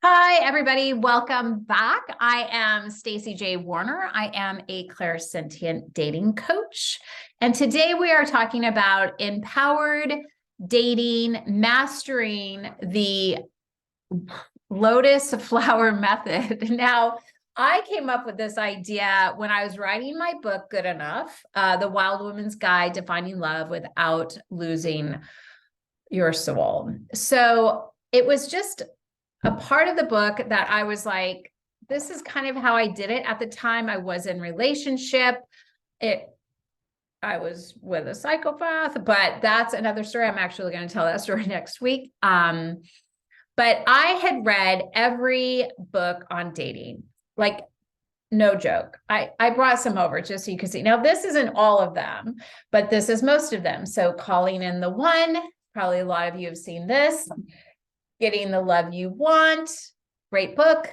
Hi, everybody. Welcome back. I am Stacey J. Warner. I am a clairsentient dating coach. And today we are talking about empowered dating, mastering the Lotus Flower Method. Now, I came up with this idea when I was writing my book, Good Enough, The Wild Woman's Guide to Finding Love Without Losing Your Soul. So it was just a part of the book that I was like, this is kind of how I did it. At the time I was in relationship. I was with a psychopath, but that's another story. I'm actually going to tell that story next week. But I had read every book on dating, like no joke. I brought some over just so you can see. Now, this isn't all of them, but this is most of them. So Calling in the One, probably a lot of you have seen this. Getting the Love You Want, great book.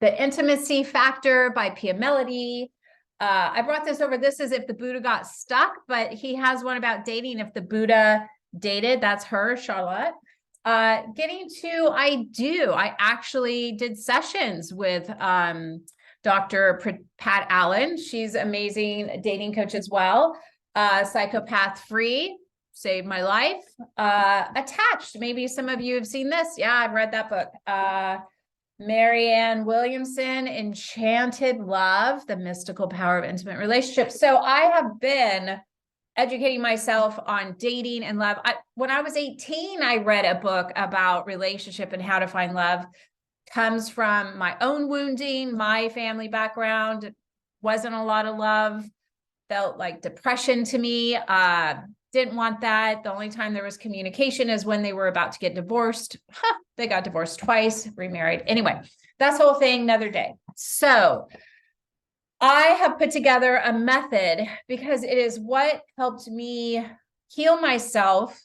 The Intimacy Factor by Pia Melody. I brought this over. This is If the Buddha Got Stuck, but he has one about dating. If the Buddha dated, that's her, Charlotte. Getting to I Do. I actually did sessions with Dr. Pat Allen. She's amazing dating coach as well. Psychopath Free. Saved my life. Attached. Maybe some of you have seen this. Yeah, I've read that book. Marianne Williamson, Enchanted Love, The Mystical Power of Intimate Relationships. So I have been educating myself on dating and love. When I was 18, I read a book about relationship and how to find love. Comes from my own wounding, my family background. Wasn't a lot of love. Felt like depression to me. Didn't want that. The only time there was communication is when they were about to get divorced. They got divorced twice, remarried. Anyway, that's the whole thing, another day. So I have put together a method because it is what helped me heal myself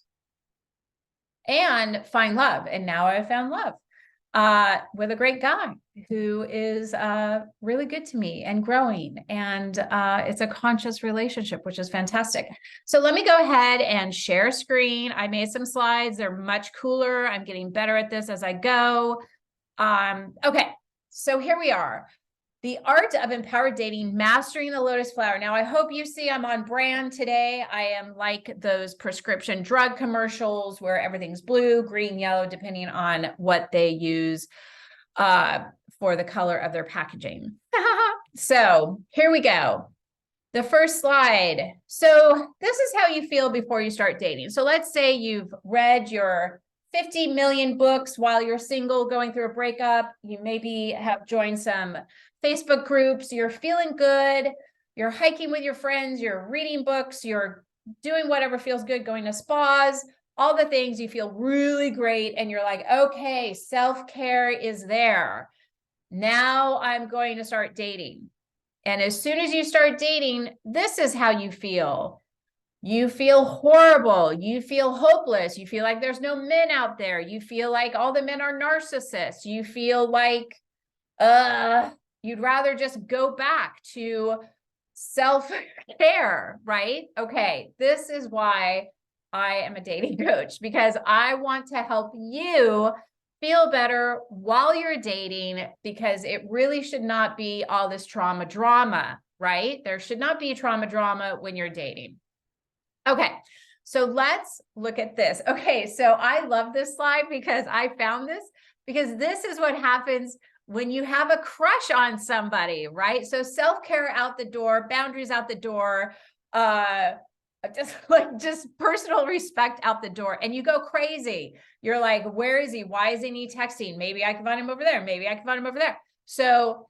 and find love. And now I found love with a great guy who is really good to me and growing. And it's a conscious relationship, which is fantastic. So let me go ahead and share screen. I made some slides. They're much cooler. I'm getting better at this as I go. Okay, so here we are. The Art of Empowered Dating, Mastering the Lotus Flower. Now, I hope you see I'm on brand today. I am like those prescription drug commercials where everything's blue, green, yellow, depending on what they use for the color of their packaging. So here we go. The first slide. So this is how you feel before you start dating. So let's say you've read your 50 million books while you're single, going through a breakup. You maybe have joined some Facebook groups. You're feeling good. You're hiking with your friends. You're reading books. You're doing whatever feels good, going to spas, all the things. You feel really great. And you're like, okay, self-care is there. Now I'm going to start dating. And as soon as you start dating, this is how you feel. You feel horrible. You feel hopeless. You feel like there's no men out there. You feel like all the men are narcissists. You feel like you'd rather just go back to self-care, right? Okay, this is why I am a dating coach, because I want to help you feel better while you're dating, because it really should not be all this trauma drama, right? There should not be trauma drama when you're dating. Okay, so let's look at this. Okay, so I love this slide because I found this, because this is what happens when you have a crush on somebody, right? So self-care out the door, boundaries out the door, just personal respect out the door, and you go crazy. You're like, where is he? Why isn't he texting? Maybe I can find him over there. Maybe I can find him over there. So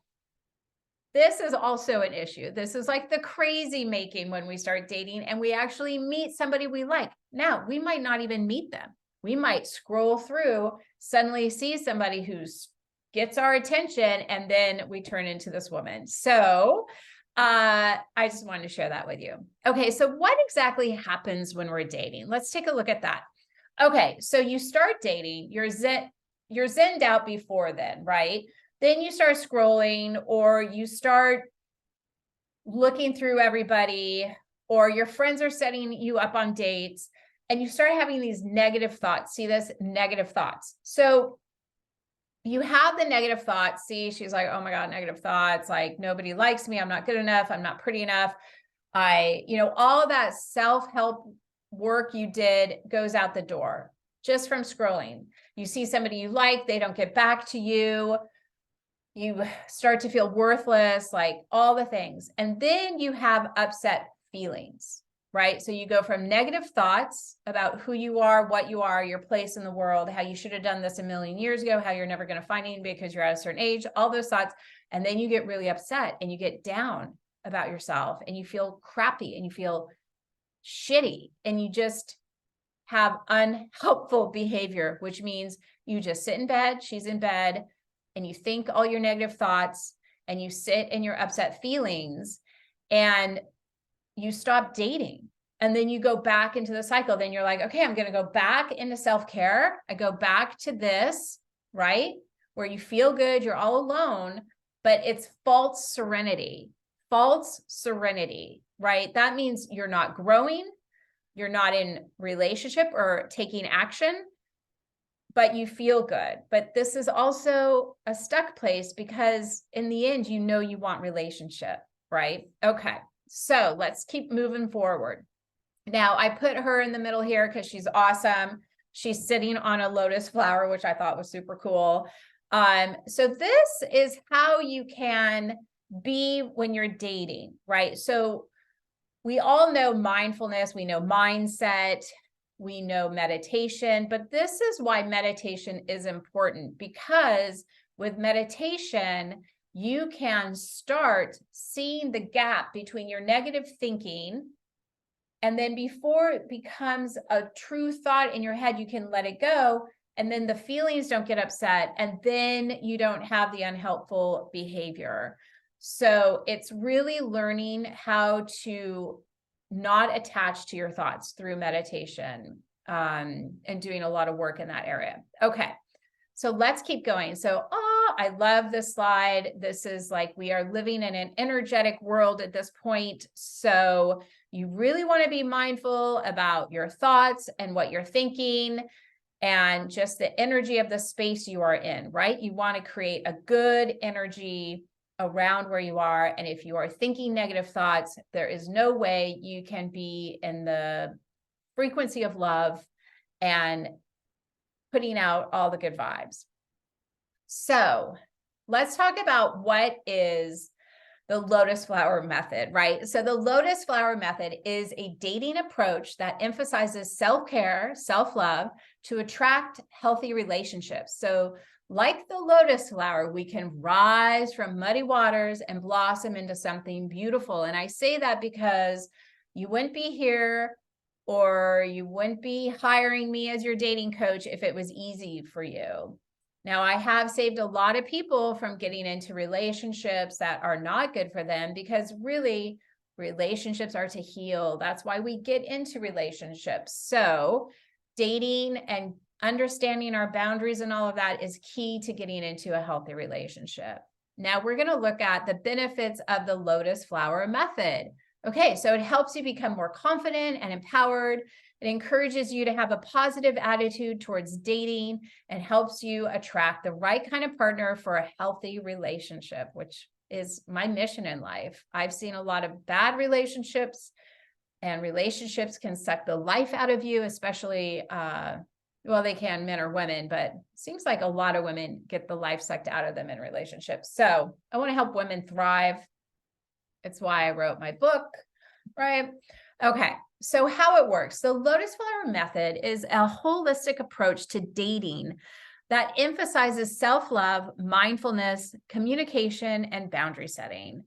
this is also an issue. This is like the crazy making when we start dating and we actually meet somebody we like. Now, we might not even meet them. We might scroll through, suddenly see somebody who's gets our attention, and then we turn into this woman. So I just wanted to share that with you. Okay, so what exactly happens when we're dating? Let's take a look at that. Okay, so you start dating, you're zenned out before then, right? Then you start scrolling, or you start looking through everybody, or your friends are setting you up on dates, and you start having these negative thoughts. See this? Negative thoughts. So you have the negative thoughts. See, she's like, oh my God, negative thoughts. Like, nobody likes me. I'm not good enough. I'm not pretty enough. All of that self-help work you did goes out the door just from scrolling. You see somebody you like, they don't get back to you. You start to feel worthless, like all the things. And then you have upset feelings, right? So you go from negative thoughts about who you are, what you are, your place in the world, how you should have done this a million years ago, how you're never going to find anybody because you're at a certain age, all those thoughts. And then you get really upset and you get down about yourself and you feel crappy and you feel shitty and you just have unhelpful behavior, which means you just sit in bed, she's in bed, and you think all your negative thoughts and you sit in your upset feelings and you stop dating. And then you go back into the cycle. Then you're like, okay, I'm going to go back into self-care. I go back to this, right? Where you feel good, you're all alone, but it's false serenity. False serenity, right? That means you're not growing, you're not in relationship or taking action, but you feel good. But this is also a stuck place because in the end, you know you want relationship, right? Okay, so let's keep moving forward. Now, I put her in the middle here because she's awesome. She's sitting on a lotus flower, which I thought was super cool. So this is how you can be when you're dating, right? So we all know mindfulness, we know mindset, we know meditation, but this is why meditation is important, because with meditation, you can start seeing the gap between your negative thinking, and then before it becomes a true thought in your head, you can let it go. And then the feelings don't get upset. And then you don't have the unhelpful behavior. So it's really learning how to not attach to your thoughts through meditation, and doing a lot of work in that area. Okay, so let's keep going. So, I love this slide. This is like, we are living in an energetic world at this point. So you really want to be mindful about your thoughts and what you're thinking and just the energy of the space you are in, right? You want to create a good energy around where you are. And if you are thinking negative thoughts, there is no way you can be in the frequency of love and putting out all the good vibes. So let's talk about what is the Lotus Flower Method, right? So the Lotus Flower Method is a dating approach that emphasizes self-care, self-love to attract healthy relationships. So like the lotus flower, we can rise from muddy waters and blossom into something beautiful. And I say that because you wouldn't be here or you wouldn't be hiring me as your dating coach if it was easy for you. Now, I have saved a lot of people from getting into relationships that are not good for them, because really relationships are to heal. That's why we get into relationships. So dating and understanding our boundaries and all of that is key to getting into a healthy relationship. Now we're going to look at the benefits of the Lotus Flower Method. Okay, so it helps you become more confident and empowered. It encourages you to have a positive attitude towards dating and helps you attract the right kind of partner for a healthy relationship, which is my mission in life. I've seen a lot of bad relationships, and relationships can suck the life out of you, especially, well, they can, men or women, but it seems like a lot of women get the life sucked out of them in relationships. So I want to help women thrive. It's why I wrote my book, right? Okay, so how it works. The Lotus Flower Method is a holistic approach to dating that emphasizes self-love, mindfulness, communication, and boundary setting.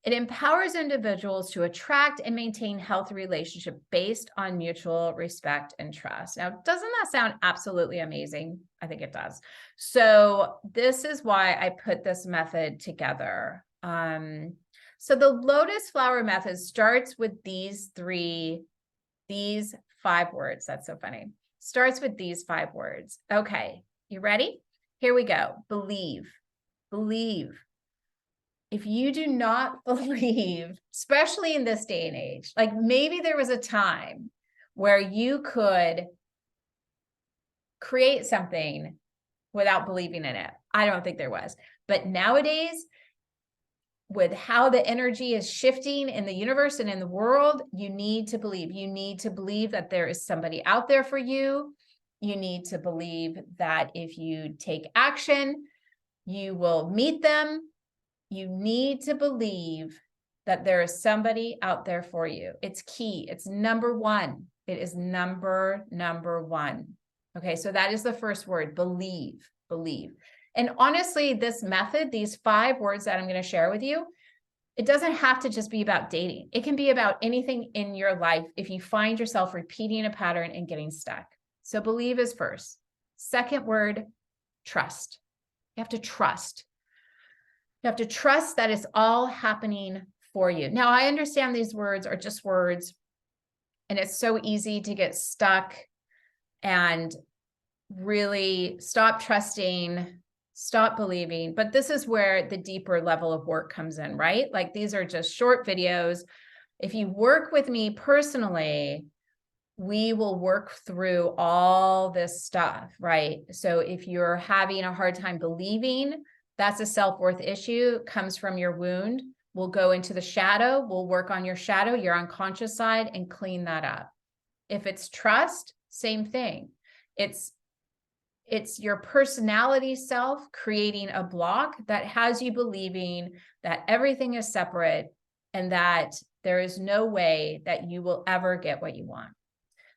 It empowers individuals to attract and maintain healthy relationships based on mutual respect and trust. Now, doesn't that sound absolutely amazing? I think it does. So this is why I put this method together. So the Lotus Flower Method starts with these 5 words. That's so funny. Starts with these 5 words. Okay, you ready? Here we go. Believe. Believe. If you do not believe, especially in this day and age, like maybe there was a time where you could create something without believing in it. I don't think there was. But nowadays, with how the energy is shifting in the universe and in the world, you need to believe. You need to believe that there is somebody out there for you. You need to believe that if you take action, you will meet them. You need to believe that there is somebody out there for you. It's key. It's number one. It is number one. Okay, so that is the first word, believe, believe. And honestly, this method, these 5 words that I'm going to share with you, it doesn't have to just be about dating. It can be about anything in your life if you find yourself repeating a pattern and getting stuck. So believe is first. Second word, trust. You have to trust. You have to trust that it's all happening for you. Now, I understand these words are just words, and it's so easy to get stuck and really stop trusting, stop believing. But this is where the deeper level of work comes in, right? Like these are just short videos. If you work with me personally, we will work through all this stuff, right? So if you're having a hard time believing, that's a self-worth issue, comes from your wound. We'll go into the shadow. We'll work on your shadow, your unconscious side, and clean that up. If it's trust, same thing. It's your personality self creating a block that has you believing that everything is separate and that there is no way that you will ever get what you want.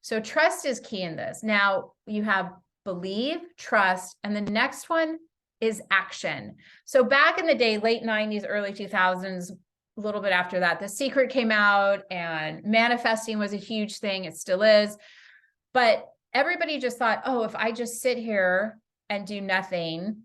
So trust is key in this. Now you have believe, trust, and the next one is action. So back in the day, late 90s, early 2000s, a little bit after that, The Secret came out and manifesting was a huge thing. It still is. But everybody just thought, oh, if I just sit here and do nothing,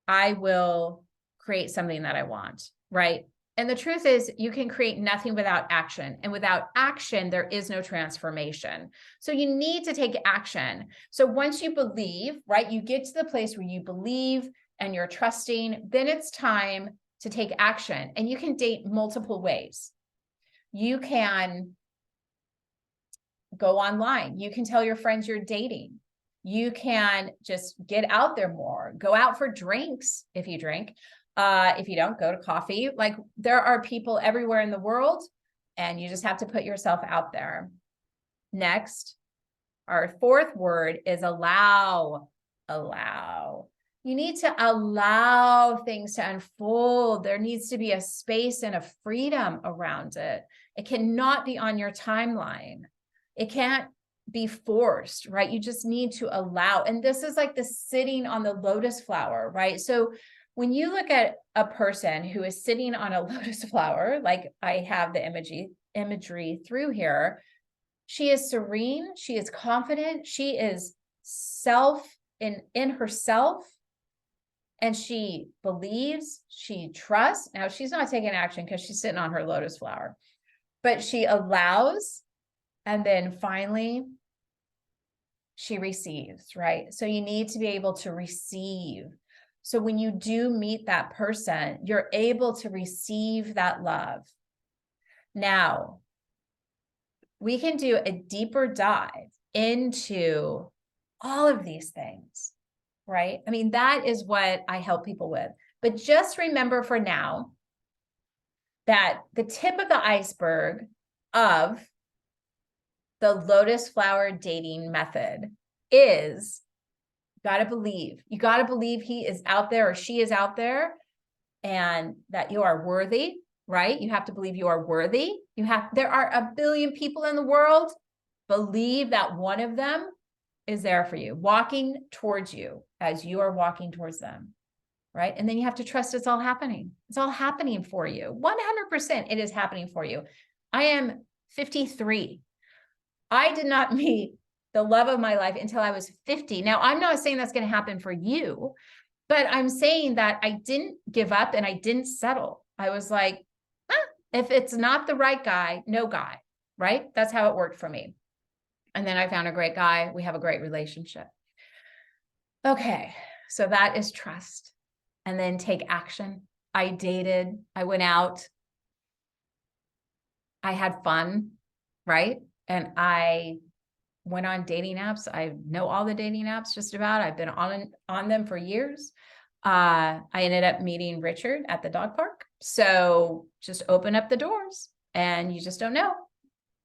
I will create something that I want, right? And the truth is you can create nothing without action. And without action, there is no transformation. So you need to take action. So once you believe, right, you get to the place where you believe and you're trusting, then it's time to take action. And you can date multiple ways. You can go online. You can tell your friends you're dating. You can just get out there more, go out for drinks if you drink. If you don't, go to coffee. Like there are people everywhere in the world and you just have to put yourself out there. Next, our 4th word is allow. Allow. You need to allow things to unfold. There needs to be a space and a freedom around it. It cannot be on your timeline. It can't be forced, right? You just need to allow. And this is like the sitting on the lotus flower, right? So when you look at a person who is sitting on a lotus flower, like I have the imagery through here, she is serene, she is confident, she is in herself, and she believes, she trusts. Now she's not taking action because she's sitting on her lotus flower, but she allows, and then finally she receives, right? So you need to be able to receive. So when you do meet that person, you're able to receive that love. Now, we can do a deeper dive into all of these things, right? I mean, that is what I help people with. But just remember for now that the tip of the iceberg of the Lotus Flower dating method is got to believe. You got to believe he is out there or she is out there and that you are worthy, right? You have to believe you are worthy. There are a billion people in the world. Believe that one of them is there for you, walking towards you as you are walking towards them, right? And then you have to trust it's all happening. It's all happening for you. 100% it is happening for you. I am 53. I did not meet the love of my life until I was 50. Now, I'm not saying that's going to happen for you, but I'm saying that I didn't give up and I didn't settle. I was like, if it's not the right guy, no guy, right? That's how it worked for me. And then I found a great guy. We have a great relationship. Okay, so that is trust. And then take action. I dated, I went out, I had fun, right? And I went on dating apps. I know all the dating apps just about. I've been on them for years. I ended up meeting Richard at the dog park. So just open up the doors and you just don't know.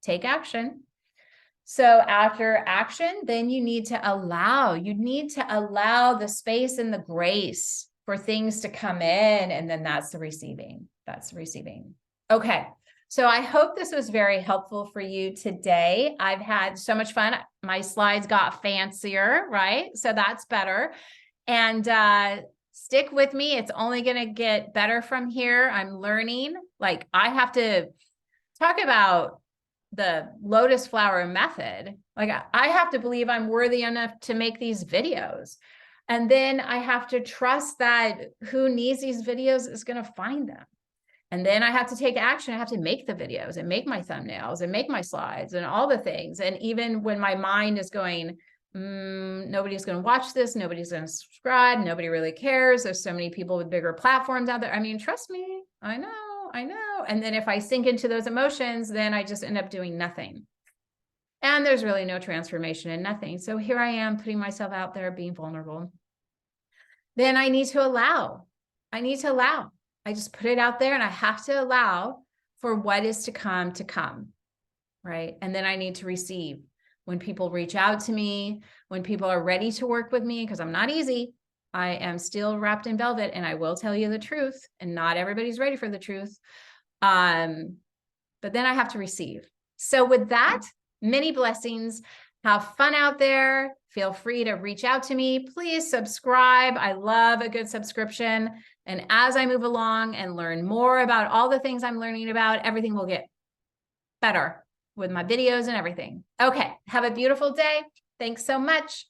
Take action. So after action, then you need to allow the space and the grace for things to come in. And then that's the receiving. That's the receiving. Okay. So I hope this was very helpful for you today. I've had so much fun. My slides got fancier, right? So that's better. And stick with me. It's only going to get better from here. I'm learning. Like, I have to talk about the Lotus Flower Method. Like, I have to believe I'm worthy enough to make these videos. And then I have to trust that who needs these videos is going to find them. And then I have to take action. I have to make the videos and make my thumbnails and make my slides and all the things. And even when my mind is going, nobody's going to watch this, nobody's going to subscribe, nobody really cares, there's so many people with bigger platforms out there. I mean, trust me, I know. And then if I sink into those emotions, then I just end up doing nothing. And there's really no transformation in nothing. So here I am putting myself out there, being vulnerable. Then I need to allow. I just put it out there and I have to allow for what is to come, right? And then I need to receive. When people reach out to me, when people are ready to work with me, because I'm not easy, I am still wrapped in velvet, and I will tell you the truth, and not everybody's ready for the truth. But then I have to receive. So with that, many blessings. Have fun out there. Feel free to reach out to me. Please subscribe. I love a good subscription. And as I move along and learn more about all the things I'm learning about, everything will get better with my videos and everything. Okay. Have a beautiful day. Thanks so much.